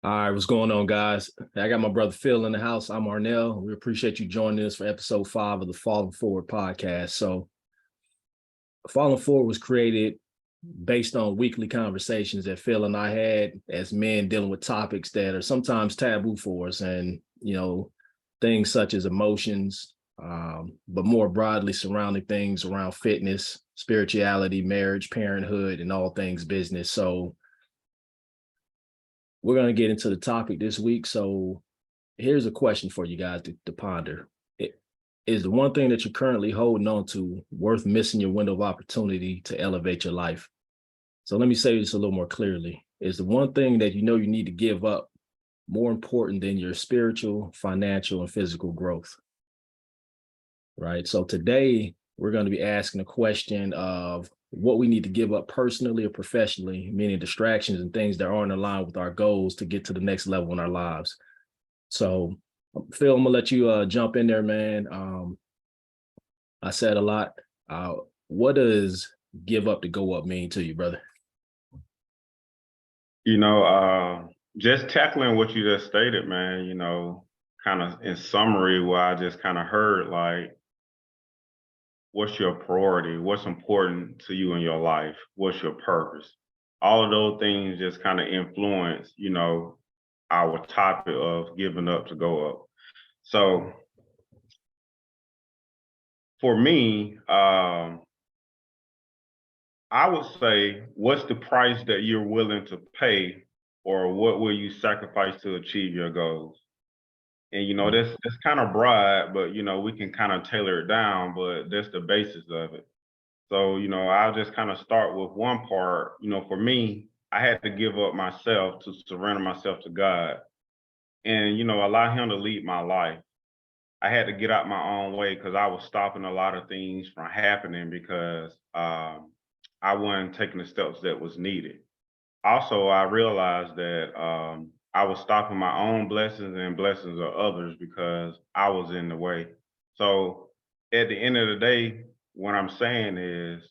All right, what's going on, guys? I got my brother Phil in the house. I'm Arnell. We appreciate you joining us for episode 5 of the Falling Forward podcast. So, Falling Forward was created based on weekly conversations that Phil and I had as men dealing with topics that are sometimes taboo for us, and things such as emotions, but more broadly surrounding things around fitness, spirituality, marriage, parenthood, and all things business. So, we're going to get into the topic this week. So, here's a question for you guys to ponder. Is the one thing that you're currently holding on to worth missing your window of opportunity to elevate your life? So let me say this a little more clearly. Is the one thing that you know you need to give up more important than your spiritual, financial, and physical growth? Right. So today we're going to be asking the question of what we need to give up personally or professionally, meaning distractions and things that aren't aligned with our goals to get to the next level in our lives. So, Phil, I'm gonna let you jump in there, man. I said a lot. Uh, what does give up to go up mean to you, brother? You know, just tackling what you just stated, man, kind of in summary, what I just kind of heard, like, what's your priority? What's important to you in your life? What's your purpose? All of those things just kind of influence, our topic of giving up to go up. So for me, I would say, what's the price that you're willing to pay, or what will you sacrifice to achieve your goals? And Mm. that's kind of broad, but we can kind of tailor it down, but that's the basis of it. So, I'll just kind of start with one part. For me, I had to give up myself to surrender myself to God and, allow him to lead my life. I had to get out my own way because I was stopping a lot of things from happening because I wasn't taking the steps that was needed. Also, I realized that I was stopping my own blessings and blessings of others because I was in the way. So at the end of the day, what I'm saying is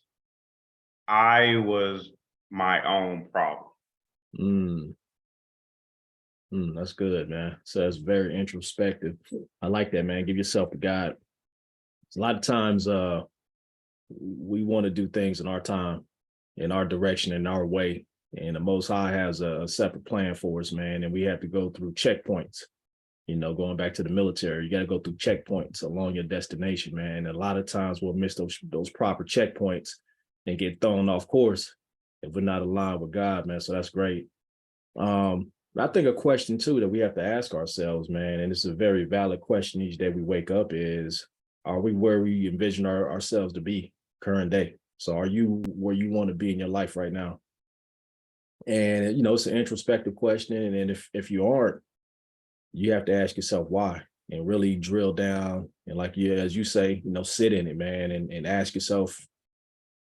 I was my own problem. Mm, that's good, man. So that's very introspective. I like that, man. Give yourself to God. A lot of times, we want to do things in our time, in our direction, in our way, and the Most High has a separate plan for us, man. And we have to go through checkpoints. Going back to the military, you got to go through checkpoints along your destination, man. And a lot of times we'll miss those proper checkpoints and get thrown off course if we're not aligned with God, man. So that's great. I think a question too that we have to ask ourselves, man, and it's a very valid question each day we wake up is, are we where we envision ourselves to be current day? So are you where you want to be in your life right now? And it's an introspective question. And if you aren't, you have to ask yourself why and really drill down and like you as you say, sit in it, man, and ask yourself,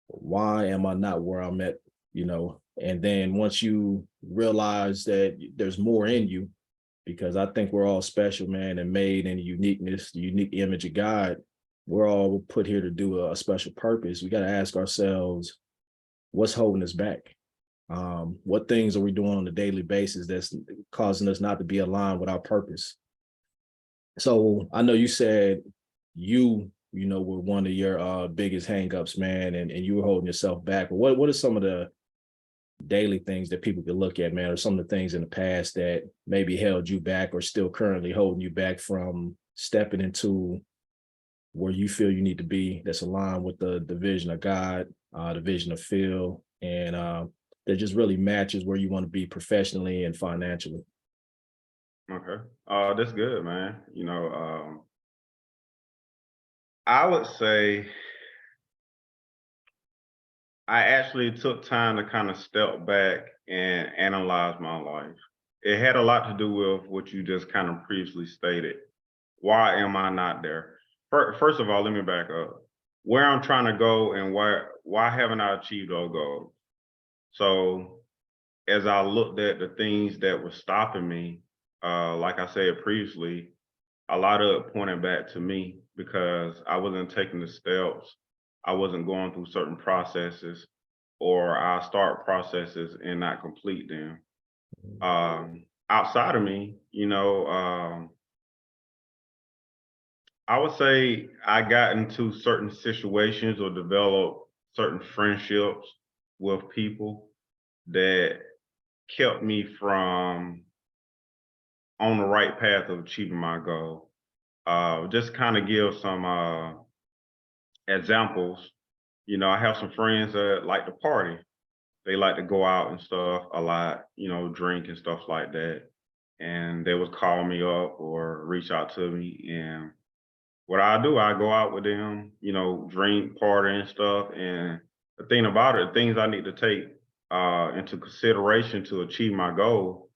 why am I not where I'm at? And then once you realize that there's more in you, because I think we're all special, man, and made in uniqueness, the unique image of God. We're all put here to do a special purpose. We got to ask ourselves, what's holding us back? What things are we doing on a daily basis that's causing us not to be aligned with our purpose? So I know you said were one of your biggest hangups, man, and you were holding yourself back. But what are some of the daily things that people could look at, man, or some of the things in the past that maybe held you back or still currently holding you back from stepping into where you feel you need to be that's aligned with the vision of God, the vision of Phil, and that just really matches where you want to be professionally and financially? Okay. That's good, man. I would say I actually took time to kind of step back and analyze my life. It had a lot to do with what you just kind of previously stated. Why am I not there? First of all, let me back up. Where I'm trying to go and why haven't I achieved those goals? So as I looked at the things that were stopping me, like I said previously, a lot of it pointed back to me because I wasn't taking the steps. I wasn't going through certain processes, or I start processes and not complete them. outside of me, I would say I got into certain situations or developed certain friendships with people that kept me from on the right path of achieving my goal. Just kind of give some examples. I have some friends that like to party. They like to go out and stuff a lot, drink and stuff like that. And they would call me up or reach out to me. And what I do, I go out with them, drink, party and stuff. And the thing about it, things I need to take into consideration to achieve my goal,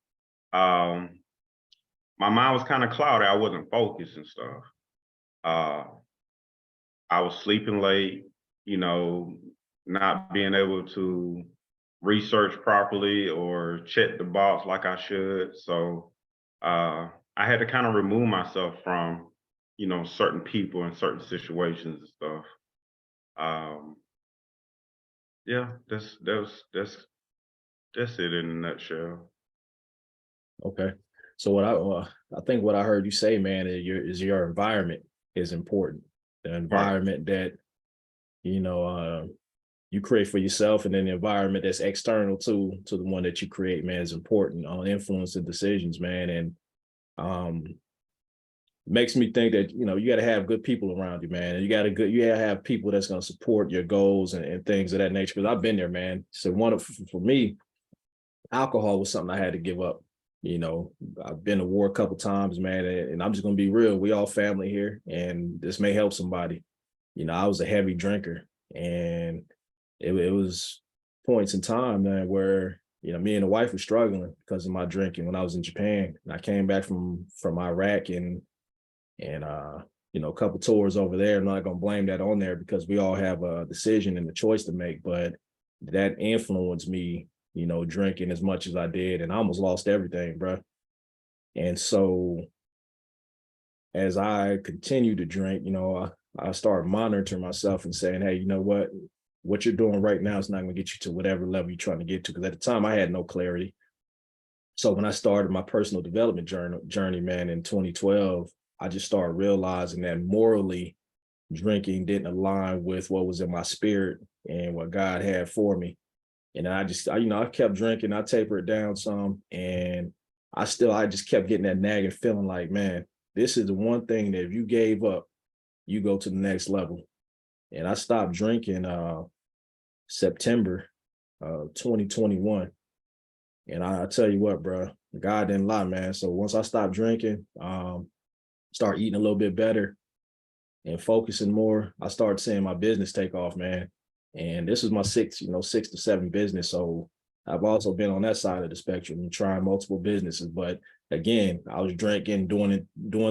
um, my mind was kind of cloudy. I wasn't focused and stuff. Uh, I was sleeping late, you know, not being able to research properly or check the box like I should. So I had to kind of remove myself from, certain people and certain situations and stuff. Um, yeah, that's it in a nutshell. Okay. So I think what I heard you say, man, is your environment is important. The Right. environment that you know you create for yourself, and then the environment that's external to the one that you create, man, is important on influencing decisions, man. And um makes me think that you got to have good people around you, man. And you got to have people that's going to support your goals and things of that nature. Because I've been there, man. So for me, alcohol was something I had to give up. You know, I've been to war a couple times, man, and I'm just gonna be real. We all family here, and this may help somebody. I was a heavy drinker, and it was points in time, man, where me and the wife were struggling because of my drinking when I was in Japan. And I came back from Iraq, and a couple tours over there. I'm not gonna blame that on there because we all have a decision and a choice to make, but that influenced me, drinking as much as I did, and I almost lost everything, bro. And so as I continued to drink, I started monitoring myself and saying, hey, you know what you're doing right now is not going to get you to whatever level you're trying to get to. Because at the time I had no clarity. So when I started my personal development journey, man, in 2012, I just started realizing that morally drinking didn't align with what was in my spirit and what God had for me. And I kept drinking. I tapered it down some, and I just kept getting that nagging feeling like, man, this is the one thing that if you gave up, you go to the next level. And I stopped drinking September 2021. And I tell you what, bro, God didn't lie, man. So once I stopped drinking, start eating a little bit better and focusing more, I started seeing my business take off, man. And this is my six to seven business. So I've also been on that side of the spectrum and trying multiple businesses. But again, I was drinking, doing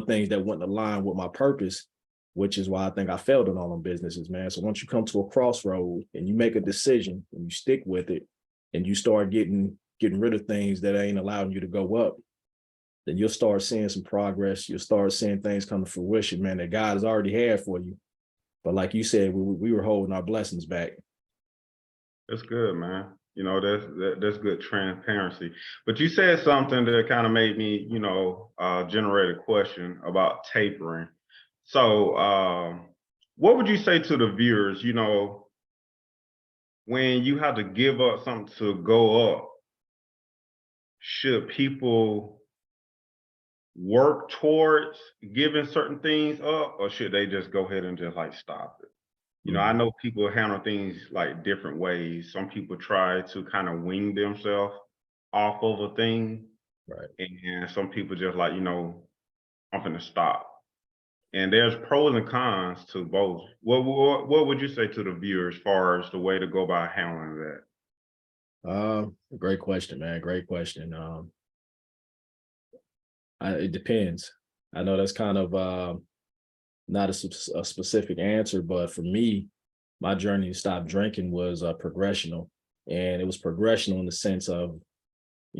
things that wouldn't align with my purpose, which is why I think I failed in all them businesses, man. So once you come to a crossroad and you make a decision and you stick with it, and you start getting rid of things that ain't allowing you to go up, then you'll start seeing some progress. You'll start seeing things come to fruition, man, that God has already had for you. But like you said, we were holding our blessings back. That's good, man. That's good transparency. But you said something that kind of made me, generate a question about tapering. So, what would you say to the viewers, when you have to give up something to go up, should people work towards giving certain things up, or should they just go ahead and just like stop it? I Mhm. know people handle things like different ways. Some people try to kind of wing themselves off of a thing, Right. and some people just like, I'm gonna stop. And there's pros and cons to both. What would you say to the viewers as far as the way to go about handling that? Great question, man. Great question. It depends. I know that's kind of not a specific answer, but for me, my journey to stop drinking was progressional, and it was progressional in the sense of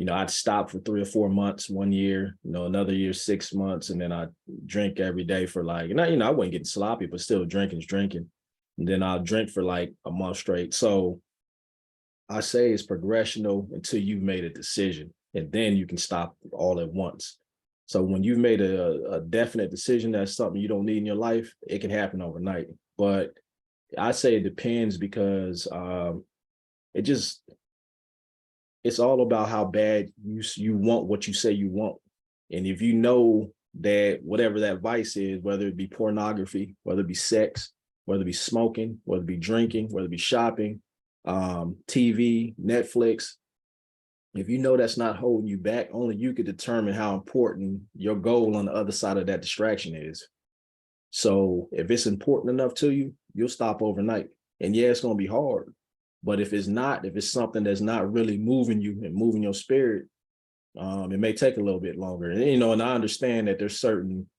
I'd stop for 3 or 4 months, 1 year, another year, 6 months, and then I drink every day for like, and I wasn't getting sloppy, but still drinking's drinking. And then I'll drink for like a month straight. So I say it's progressional until you've made a decision. and then you can stop all at once. So when you've made a definite decision that's something you don't need in your life, it can happen overnight. But I say it depends because it just it's all about how bad you want what you say you want. And if you know that whatever that vice is, whether it be pornography, whether it be sex, whether it be smoking, whether it be drinking, whether it be shopping, TV, Netflix, if you know that's not holding you back, only you could determine how important your goal on the other side of that distraction is. So if it's important enough to you, you'll stop overnight. And yeah, it's going to be hard. But if it's not, if it's something that's not really moving you and moving your spirit, it may take a little bit longer. And, and I understand that there's certain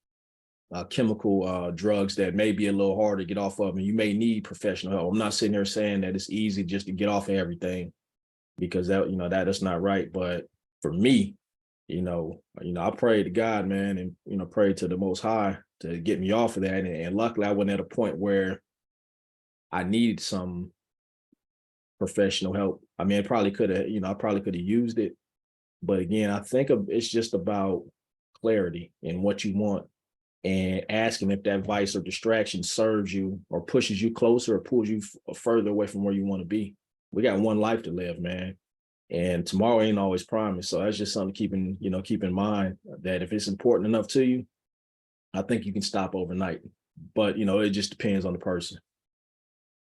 chemical drugs that may be a little harder to get off of, and you may need professional help. I'm not sitting there saying that it's easy just to get off of everything, because that is not right. But for me, I prayed to God, man, and prayed to the Most High to get me off of that. And luckily, I wasn't at a point where I needed some professional help. I mean, I probably could have used it. But again, I think it's just about clarity and what you want, and asking if that vice or distraction serves you or pushes you closer or pulls you further away from where you want to be. We got one life to live, man. And tomorrow ain't always promised. So that's just something to keep in mind, that if it's important enough to you, I think you can stop overnight. But, it just depends on the person.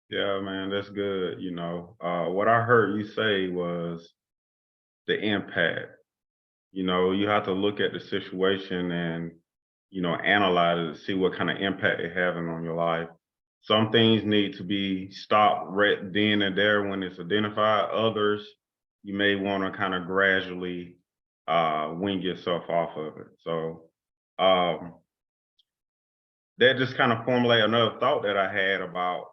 Yeah, man, that's good. What I heard you say was the impact. You have to look at the situation and, analyze it to see what kind of impact it's having on your life. Some things need to be stopped right then and there when it's identified. Others, you may want to kind of gradually wean yourself off of it. So that just kind of formulate another thought that I had about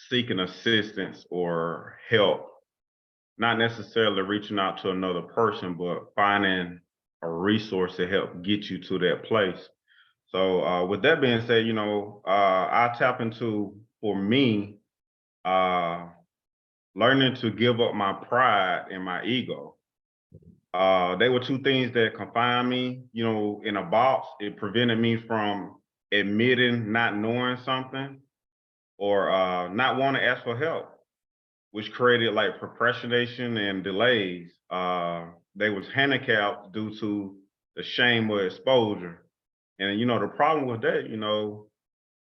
seeking assistance or help, not necessarily reaching out to another person, but finding a resource to help get you to that place. So with that being said, I tap into, for me, learning to give up my pride and my ego. They were two things that confined me, in a box. It prevented me from admitting not knowing something, or not wanting to ask for help, which created like procrastination and delays. They was handicapped due to the shame or exposure. And the problem with that,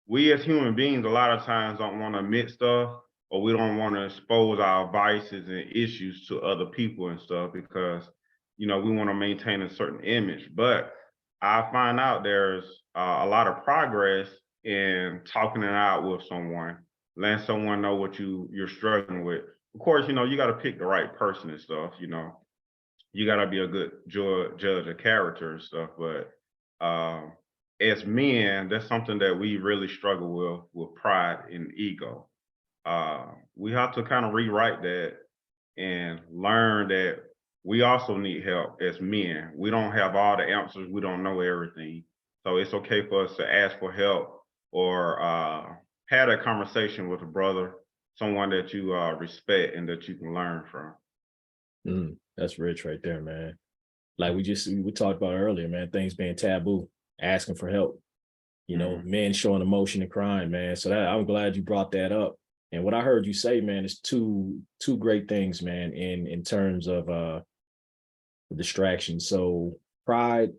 we as human beings a lot of times don't want to admit stuff, or we don't want to expose our vices and issues to other people and stuff, because we want to maintain a certain image. But I find out there's a lot of progress in talking it out with someone, letting someone know what you're struggling with. Of course, you got to pick the right person and stuff. You got to be a good judge of character and stuff. But as men, that's something that we really struggle with pride and ego. We have to kind of rewrite that and learn that we also need help as men. We don't have all the answers. We don't know everything. So it's okay for us to ask for help, or have a conversation with a brother, someone that you respect and that you can learn from. That's rich right there, man. Like we talked about earlier, man, things being taboo, asking for help, men showing emotion and crying, man. So I'm glad you brought that up. And what I heard you say, man, is two great things, man, in terms of distraction. So pride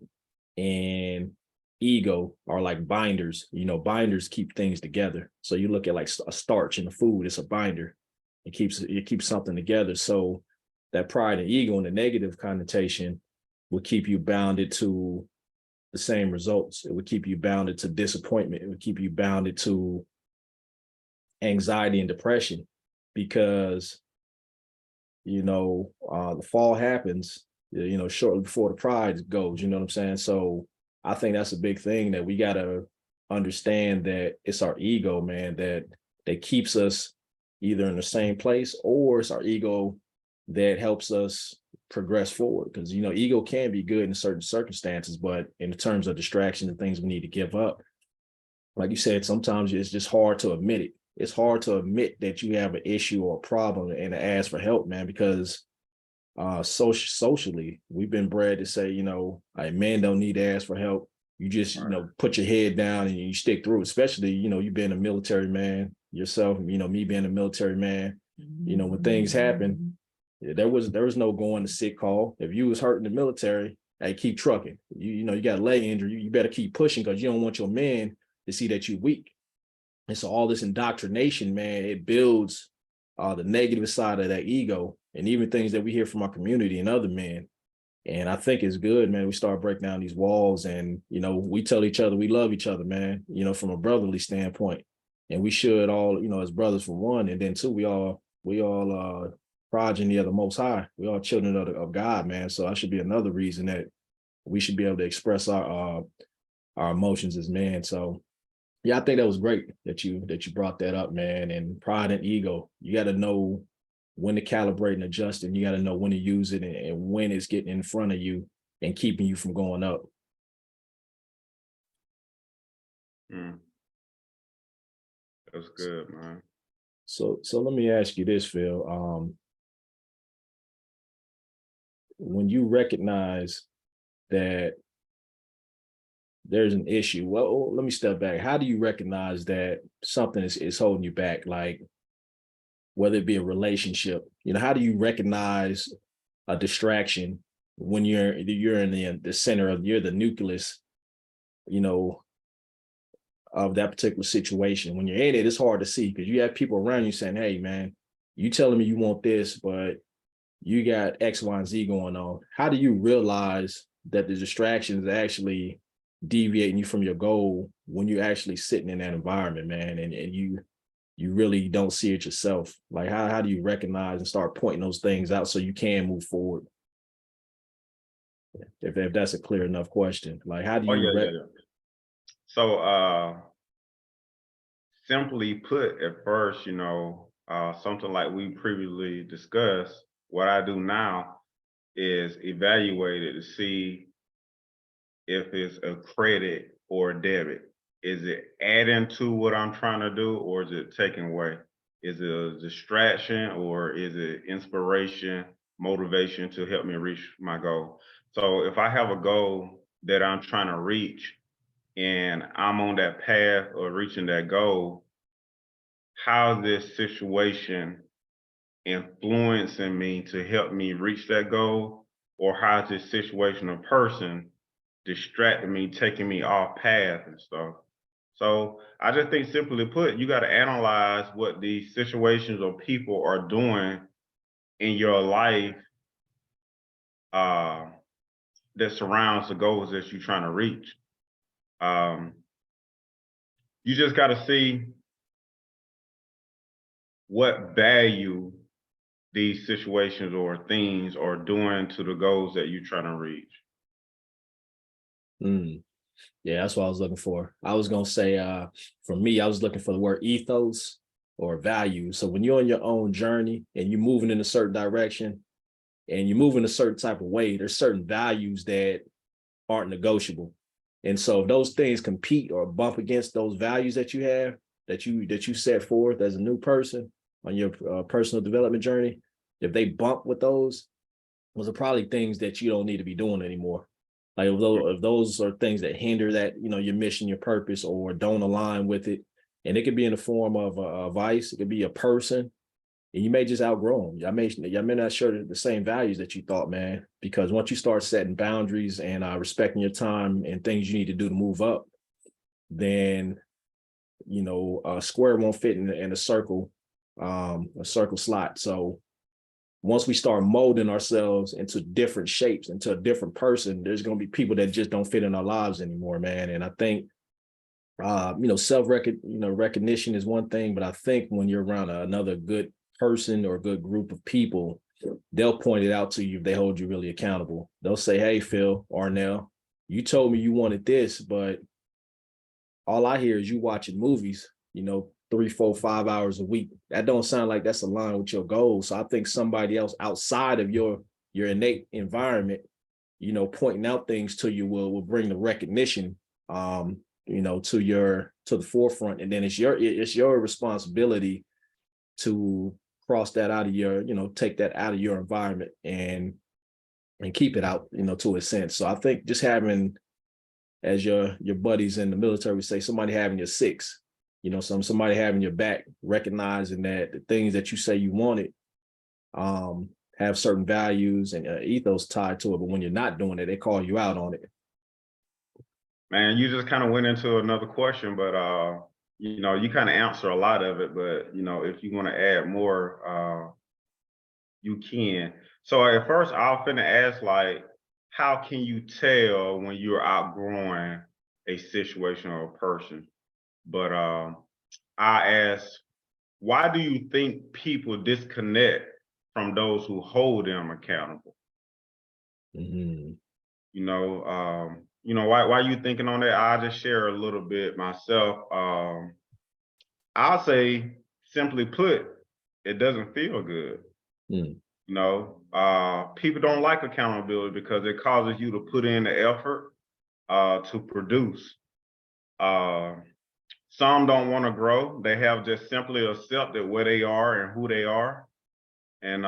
and ego are like binders. Binders keep things together. So you look at like a starch in the food, it's a binder. It keeps something together. So that pride and ego and the negative connotation will keep you bounded to the same results. It would keep you bounded to disappointment. It would keep you bounded to anxiety and depression, because the fall happens shortly before the pride goes. You know what I'm saying? So I think that's a big thing, that we got to understand that it's our ego, man, that keeps us either in the same place, or it's our ego that helps us progress forward. Because ego can be good in certain circumstances, but in terms of distraction and things we need to give up, like you said, sometimes it's just hard to admit it. It's hard to admit that you have an issue or a problem and to ask for help, man, because socially, we've been bred to say, a man don't need to ask for help. You just, put your head down and you stick through, especially, you being a military man yourself, me being a military man, when things happen, there was no going to sick call. If you was hurt in the military, hey, keep trucking. You got a leg injury, you better keep pushing because you don't want your men to see that you're weak. And so all this indoctrination, man, it builds the negative side of that ego, and even things that we hear from our community and other men. And I think it's good, man. We start breaking down these walls, and we tell each other we love each other, man. From a brotherly standpoint, and we should all, as brothers for one, and then two, we all progeny of the Most High. We all children of God, man. So that should be another reason that we should be able to express our emotions as men. So yeah, I think that was great that you brought that up, man. And pride and ego, you got to know when to calibrate and adjust, and you got to know when to use it, and when it's getting in front of you and keeping you from going up. That's good, man. So let me ask you this, Phil. When you recognize that there's an issue, well, let me step back. How do you recognize that something is holding you back? Like, whether it be a relationship, how do you recognize a distraction when you're in the center of, you're the nucleus, of that particular situation? When you're in it, it's hard to see because you have people around you saying, hey, man, you telling me you want this, but you got X, Y, and Z going on. How do you realize that the distractions are actually deviating you from your goal when you're actually sitting in that environment, man, and you really don't see it yourself? Like, how do you recognize and start pointing those things out so you can move forward? If that's a clear enough question, like, how do you? So, simply put, at first, something like we previously discussed, what I do now is evaluate it to see if it's a credit or a debit. Is it adding to what I'm trying to do, or is it taking away? Is it a distraction, or is it inspiration, motivation to help me reach my goal? So if I have a goal that I'm trying to reach and I'm on that path of reaching that goal, how this situation influencing me to help me reach that goal, or how is this situation or person distracting me, taking me off path and stuff? So I just think, simply put, you got to analyze what these situations or people are doing in your life that surrounds the goals that you're trying to reach. You just got to see what value these situations or things are doing to the goals that you're trying to reach. Yeah, that's what I was looking for. I was gonna say, for me, I was looking for the word ethos or value. So when you're on your own journey and you're moving in a certain direction and you're moving a certain type of way, there's certain values that aren't negotiable. And so if those things compete or bump against those values that you have, that you set forth as a new person on your personal development journey, if they bump with those are probably things that you don't need to be doing anymore. Like, if those are things that hinder that, your mission, your purpose, or don't align with it, and it could be in the form of a vice, it could be a person, and you may just outgrow them. Y'all may not share the same values that you thought, man, because once you start setting boundaries and respecting your time and things you need to do to move up, then, a square won't fit in a circle slot. So once we start molding ourselves into different shapes, into a different person, there's going to be people that just don't fit in our lives anymore, man. And I think, recognition is one thing, but I think when you're around another good person or a good group of people, they'll point it out to you if they hold you really accountable. They'll say, hey, Phil, Arnell, you told me you wanted this, but all I hear is you watching movies, 3, 4, 5 hours a week. That don't sound like that's aligned with your goals. So I think somebody else outside of your innate environment, pointing out things to you will bring the recognition, to the forefront. And then it's your responsibility to cross that out of your, take that out of your environment and keep it out, to a sense. So I think just having, as your buddies in the military would say, somebody having your six, somebody having your back, recognizing that the things that you say you wanted have certain values and ethos tied to it. But when you're not doing it, they call you out on it. Man, you just kind of went into another question, but you kind of answer a lot of it. But if you want to add more, you can. So at first, I was finna ask, like, how can you tell when you're outgrowing a situation or a person? But I ask, why do you think people disconnect from those who hold them accountable? Mhm. Why you thinking on that? I'll just share a little bit myself. I'll say, simply put, it doesn't feel good. Mm. People don't like accountability because it causes you to put in the effort to produce. Some don't want to grow. They have just simply accepted where they are and who they are and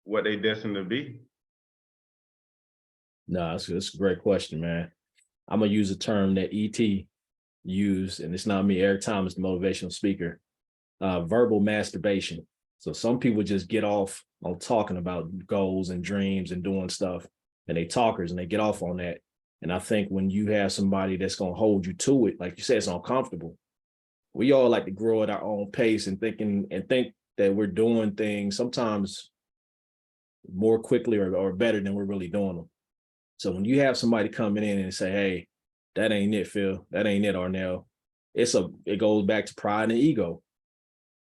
what they destined to be. No, it's a great question, man. I'm gonna use a term that ET used, and it's not me. Eric Thomas, the motivational speaker. Verbal masturbation. So some people just get off on talking about goals and dreams and doing stuff, and they talkers and they get off on that. And I think when you have somebody that's gonna hold you to it, like you said, it's uncomfortable. We all like to grow at our own pace and think that we're doing things sometimes more quickly or better than we're really doing them. So when you have somebody coming in and say, "Hey, that ain't it, Phil. That ain't it, Arnell," it goes back to pride and ego.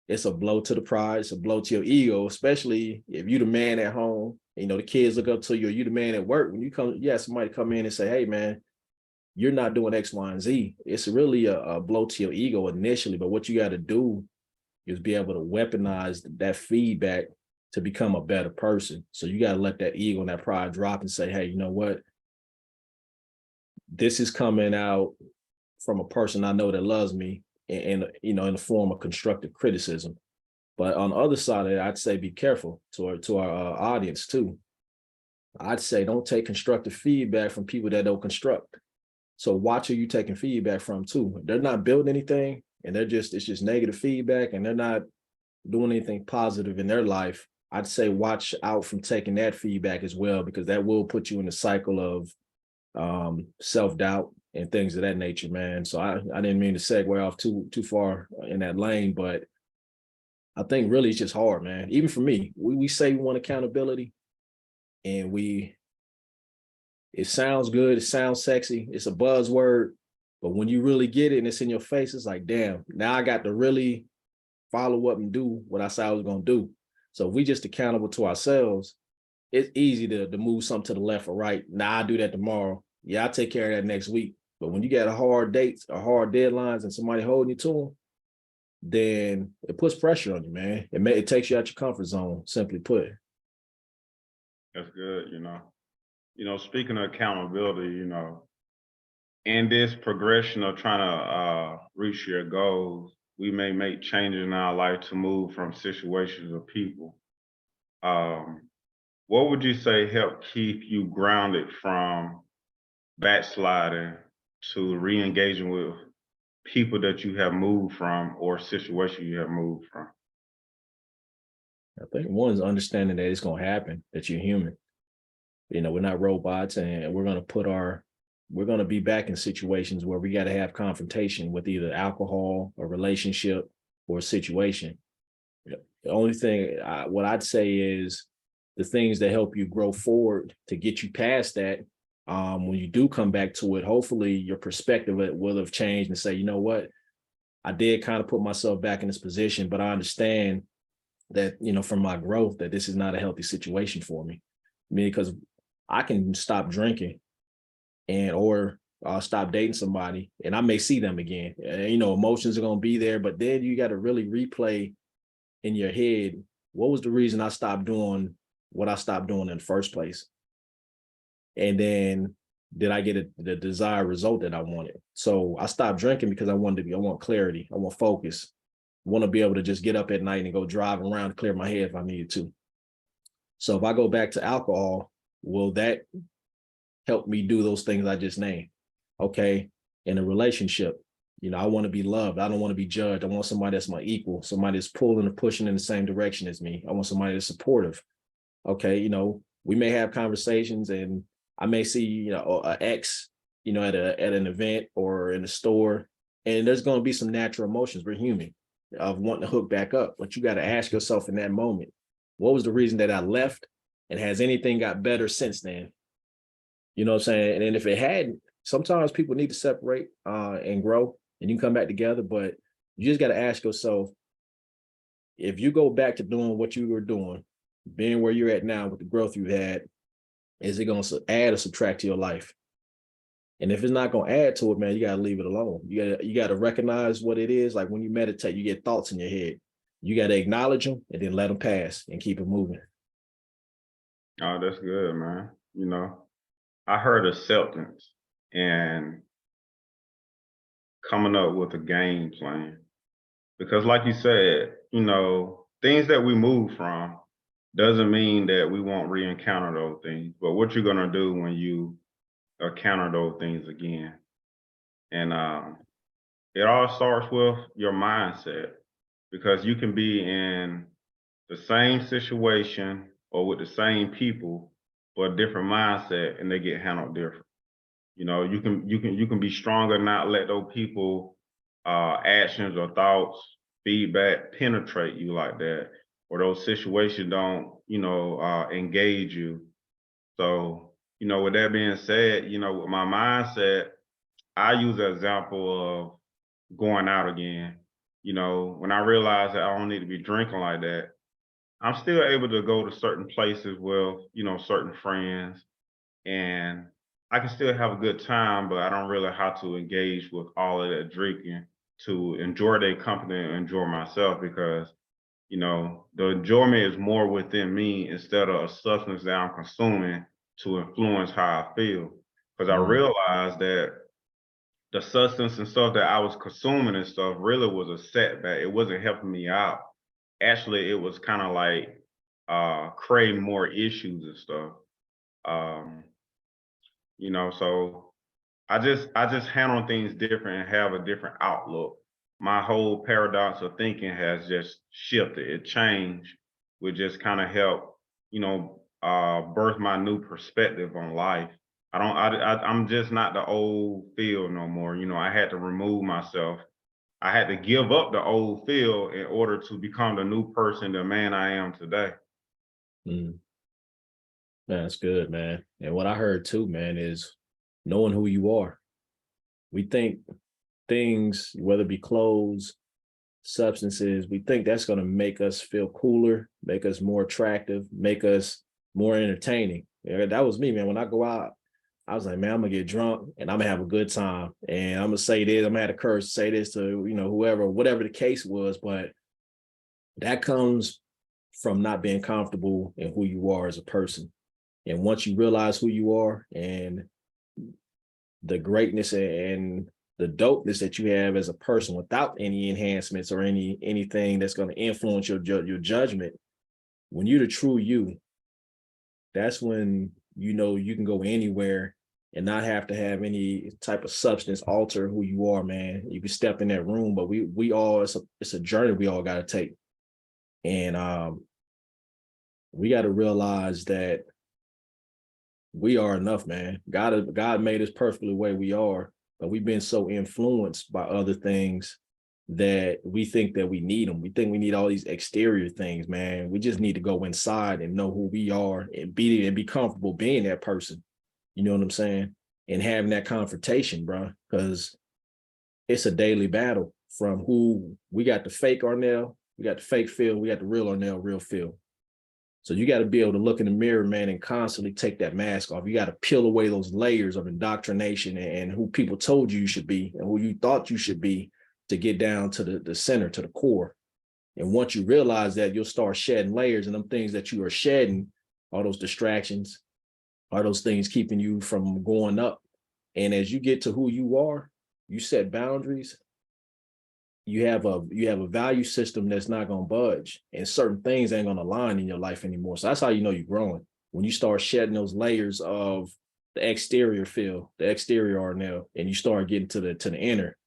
It's a blow to the pride. It's a blow to your ego, especially if you the man at home. The kids look up to you. Or you the man at work. When you have somebody come in and say, "Hey, man, you're not doing X, Y, and Z." It's really a blow to your ego initially. But what you got to do is be able to weaponize that feedback to become a better person. So you got to let that ego and that pride drop and say, "Hey, you know what? This is coming out from a person I know that loves me, in the form of constructive criticism." But on the other side of it, I'd say be careful to our audience too. I'd say don't take constructive feedback from people that don't construct. So watch who you taking feedback from too. They're not building anything, and it's just negative feedback, and they're not doing anything positive in their life. I'd say watch out from taking that feedback as well, because that will put you in a cycle of self-doubt and things of that nature, man. So I didn't mean to segue off too far in that lane, but I think really it's just hard, man. Even for me, we say we want accountability, and it sounds good, it sounds sexy, it's a buzzword, but when you really get it and it's in your face, it's like, damn, now I got to really follow up and do what I said I was gonna do. So if we just accountable to ourselves, it's easy to move something to the left or right. Nah, I'll do that tomorrow. Yeah, I'll take care of that next week. But when you got a hard dates or hard deadlines and somebody holding you to them, then it puts pressure on you, man. It takes you out your comfort zone, simply put. That's good. Speaking of accountability, in this progression of trying to reach your goals, we may make changes in our life to move from situations or people. What would you say helped keep you grounded from backsliding to re-engaging with people that you have moved from or situations you have moved from? I think one's understanding that it's gonna happen, that you're human. We're not robots, and we're gonna be back in situations where we got to have confrontation with either alcohol, a relationship, or a situation. The only thing what I'd say is the things that help you grow forward to get you past that. When you do come back to it, hopefully your perspective will have changed and say, you know what, I did kind of put myself back in this position, but I understand that, from my growth, that this is not a healthy situation for me. I mean, because I can stop drinking or stop dating somebody, and I may see them again. Emotions are going to be there, but then you got to really replay in your head, what was the reason I stopped doing what I stopped doing in the first place? And then did I get the desired result that I wanted? So I stopped drinking because I want clarity. I want focus. want to be able to just get up at night and go drive around to clear my head if I needed to. So if I go back to alcohol, will that help me do those things I just named? Okay. In a relationship, I want to be loved. I don't want to be judged. I want somebody that's my equal, somebody that's pulling and pushing in the same direction as me. I want somebody that's supportive. Okay. We may have conversations and I may see, an ex, at an event or in a store, and there's going to be some natural emotions. We're human of wanting to hook back up, but you got to ask yourself in that moment, what was the reason that I left? And has anything got better since then? You know what I'm saying? And then if it hadn't, sometimes people need to separate and grow and you can come back together, but you just got to ask yourself, if you go back to doing what you were doing, being where you're at now with the growth you've had, is it going to add or subtract to your life? And if it's not going to add to it, man, you got to leave it alone. You got to recognize what it is. Like when you meditate, you get thoughts in your head. You got to acknowledge them and then let them pass and keep it moving. Oh, that's good, man. I heard acceptance and coming up with a game plan. Because like you said, things that we move from doesn't mean that we won't re-encounter those things. But what you're gonna do when you encounter those things again. And it all starts with your mindset, because you can be in the same situation or with the same people, but a different mindset, and they get handled different. You can be stronger, not let those people actions or thoughts, feedback penetrate you like that, or those situations don't, engage you. So, with that being said, with my mindset, I use the example of going out again. When I realize that I don't need to be drinking like that, I'm still able to go to certain places with, certain friends, and I can still have a good time, but I don't really have to engage with all of that drinking to enjoy their company and enjoy myself, because, the enjoyment is more within me instead of a substance that I'm consuming to influence how I feel. Because I realized that the substance and stuff that I was consuming and stuff really was a setback. It wasn't helping me out. Actually, it was kind of like creating more issues and stuff. Um, so I just handle things different and have a different outlook. My whole paradox of thinking has just shifted. It changed, which just kind of help, birth my new perspective on life. I'm just not the old Phil no more. I had to remove myself. I had to give up the old Phil in order to become the new person, the man I am today. Mm. Man, that's good, man. And what I heard too, man, is knowing who you are. We think things, whether it be clothes, substances, we think that's going to make us feel cooler, make us more attractive, make us more entertaining. Yeah, that was me, man. When I go out, I was like, man, I'm gonna get drunk and I'm gonna have a good time. And I'm gonna say this, I'm gonna have the courage to say this to, whoever, whatever the case was. But that comes from not being comfortable in who you are as a person. And once you realize who you are and the greatness and the dopeness that you have as a person without any enhancements or anything that's going to influence your judgment, when you're the true you, that's when you can go anywhere and not have to have any type of substance alter who you are, man. You can step in that room, but we all, it's a journey we all got to take. And we got to realize that we are enough, man. God made us perfectly the way we are, but we've been so influenced by other things that we think that we need them. We think we need all these exterior things, man. We just need to go inside and know who we are and be comfortable being that person. You know what I'm saying? And having that confrontation, bro, because it's a daily battle from who we got the fake Arnell, we got the fake Phil, we got the real Arnell, real Phil. So you got to be able to look in the mirror, man, and constantly take that mask off. You got to peel away those layers of indoctrination and who people told you should be and who you thought you should be to get down to the center, to the core. And once you realize that, you'll start shedding layers, and them things that you are shedding, all those distractions, are those things keeping you from going up. And as you get to who you are, you set boundaries, you have a value system that's not gonna budge, and certain things ain't gonna align in your life anymore. So that's how you know you're growing. When you start shedding those layers of the exterior Phil, the exterior Arnell, and you start getting to the inner,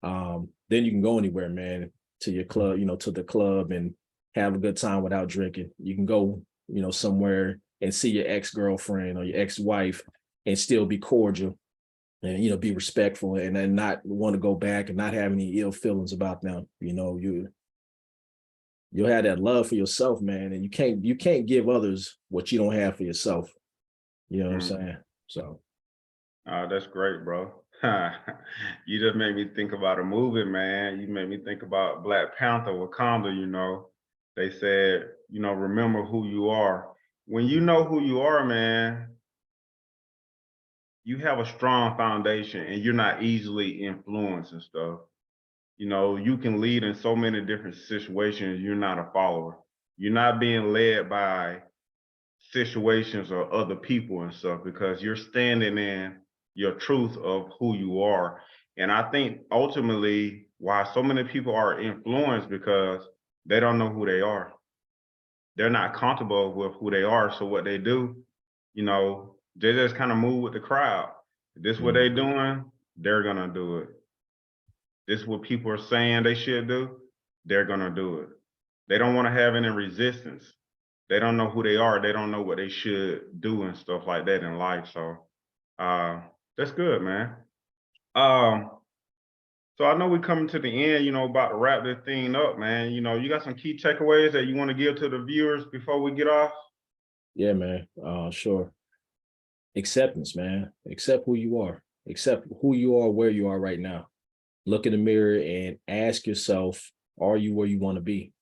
then you can go anywhere, man, to your club, to the club and have a good time without drinking. You can go, somewhere and see your ex-girlfriend or your ex-wife and still be cordial and, be respectful and then not want to go back and not have any ill feelings about them. You'll have that love for yourself, man. And you can't give others what you don't have for yourself. You know what I'm saying? So. That's great, bro. You just made me think about a movie, man. You made me think about Black Panther, Wakanda. They said, remember who you are. When you know who you are, man, you have a strong foundation and you're not easily influenced and stuff. You can lead in so many different situations. You're not a follower. You're not being led by situations or other people and stuff because you're standing in your truth of who you are. And I think ultimately why so many people are influenced because they don't know who they are. They're not comfortable with who they are. So what they do, they just kind of move with the crowd. If this is what they're doing, they're gonna do it. This is what people are saying they should do, they're gonna do it. They don't want to have any resistance. They don't know who they are. They don't know what they should do and stuff like that in life. So that's good, man. So I know we're coming to the end, about to wrap this thing up, man. You got some key takeaways that you want to give to the viewers before we get off? Yeah, man. Sure. Acceptance, man. Accept who you are. Accept who you are, where you are right now. Look in the mirror and ask yourself, are you where you want to be?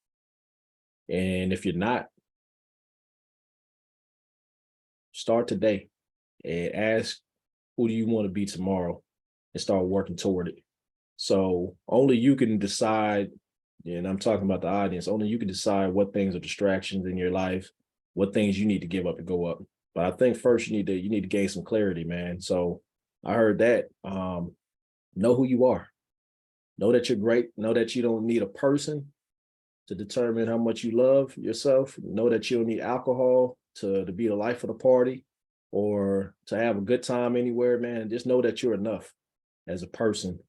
And if you're not, start today and ask, who do you want to be tomorrow, and start working toward it. So only you can decide, and I'm talking about the audience, only you can decide what things are distractions in your life, what things you need to give up to go up. But I think first you need to gain some clarity, man. So I heard that. Know who you are. Know that you're great. Know that you don't need a person to determine how much you love yourself. Know that you don't need alcohol to be the life of the party or to have a good time anywhere, man. Just know that you're enough as a person,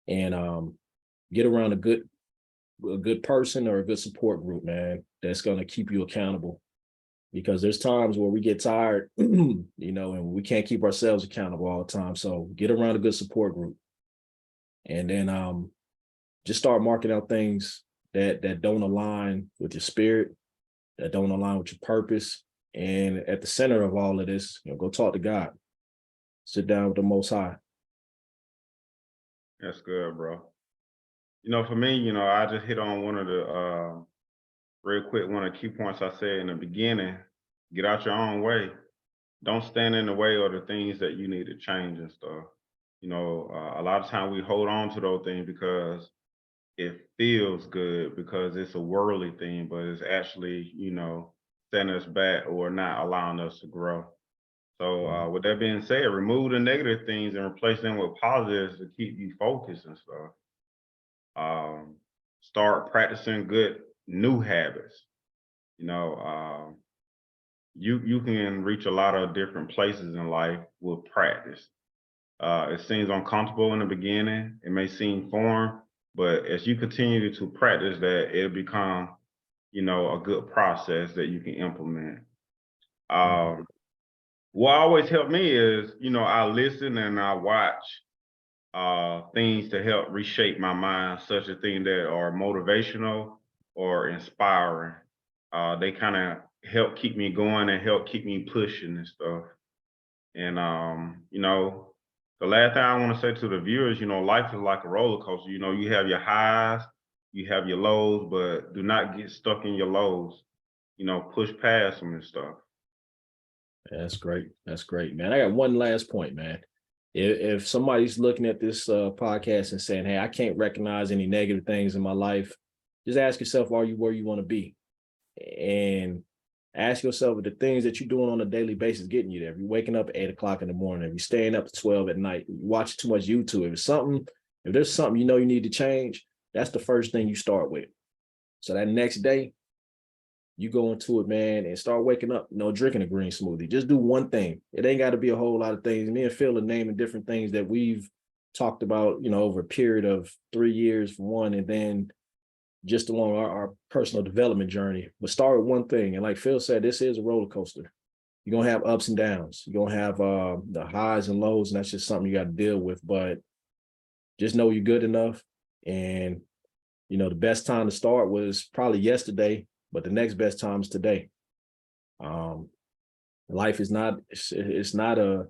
and get around a good person or a good support group, man, that's going to keep you accountable. Because there's times where we get tired, and we can't keep ourselves accountable all the time. So get around a good support group. And then just start marking out things that don't align with your spirit, that don't align with your purpose. And at the center of all of this, go talk to God. Sit down with the Most High. That's good, bro. For me, I just hit on one of the real quick, one of the key points I said in the beginning. Get out your own way. Don't stand in the way of the things that you need to change and stuff. A lot of times we hold on to those things because it feels good, because it's a worldly thing, but it's actually, setting us back or not allowing us to grow. So with that being said, remove the negative things and replace them with positives to keep you focused and stuff. Start practicing good new habits. You can reach a lot of different places in life with practice. It seems uncomfortable in the beginning. It may seem foreign, but as you continue to practice that, it'll become, a good process that you can implement. What always helped me is, I listen and I watch things to help reshape my mind, such as things that are motivational or inspiring. They kind of help keep me going and help keep me pushing and stuff. And the last thing I want to say to the viewers, life is like a roller coaster. You have your highs, you have your lows, but do not get stuck in your lows. Push past them and stuff. That's great. That's great, man. I got one last point, man. If somebody's looking at this podcast and saying, hey, I can't recognize any negative things in my life, just ask yourself, are you where you want to be? And ask yourself if the things that you're doing on a daily basis getting you there. If you're waking up at 8 o'clock in the morning, if you're staying up to 12 at night, you watch too much YouTube, if there's something you need to change, That's the first thing you start with. So that next day, you go into it, man, and start waking up, drinking a green smoothie. Just do one thing. It ain't got to be a whole lot of things. Me and Phil are naming different things that we've talked about, over a period of 3 years for one, and then just along our personal development journey. But start with one thing. And like Phil said, this is a roller coaster. You're going to have ups and downs. You're going to have the highs and lows, and that's just something you got to deal with. But just know you're good enough. And, the best time to start was probably yesterday, but the next best time is today. Life is not, it's not a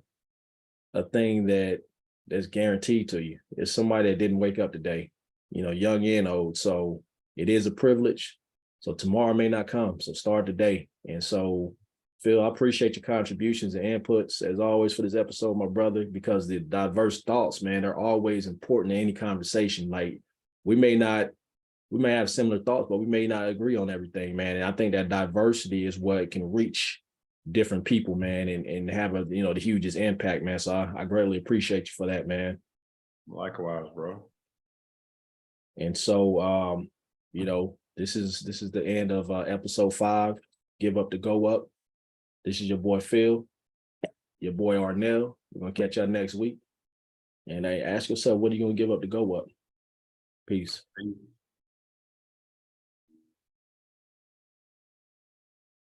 thing that's guaranteed to you. It's somebody that didn't wake up today, young and old. So it is a privilege. So tomorrow may not come. So start today. And so, Phil, I appreciate your contributions and inputs as always for this episode, my brother, because the diverse thoughts, man, are always important in any conversation. Like we may have similar thoughts, but we may not agree on everything, man. And I think that diversity is what can reach different people, man, and have the hugest impact, man. So I greatly appreciate you for that, man. Likewise, bro. And so, this is the end of episode 5. Give up to go up. This is your boy Phil, your boy Arnell. We're gonna catch y'all next week. And ask yourself, what are you gonna give up to go up? Peace. Peace.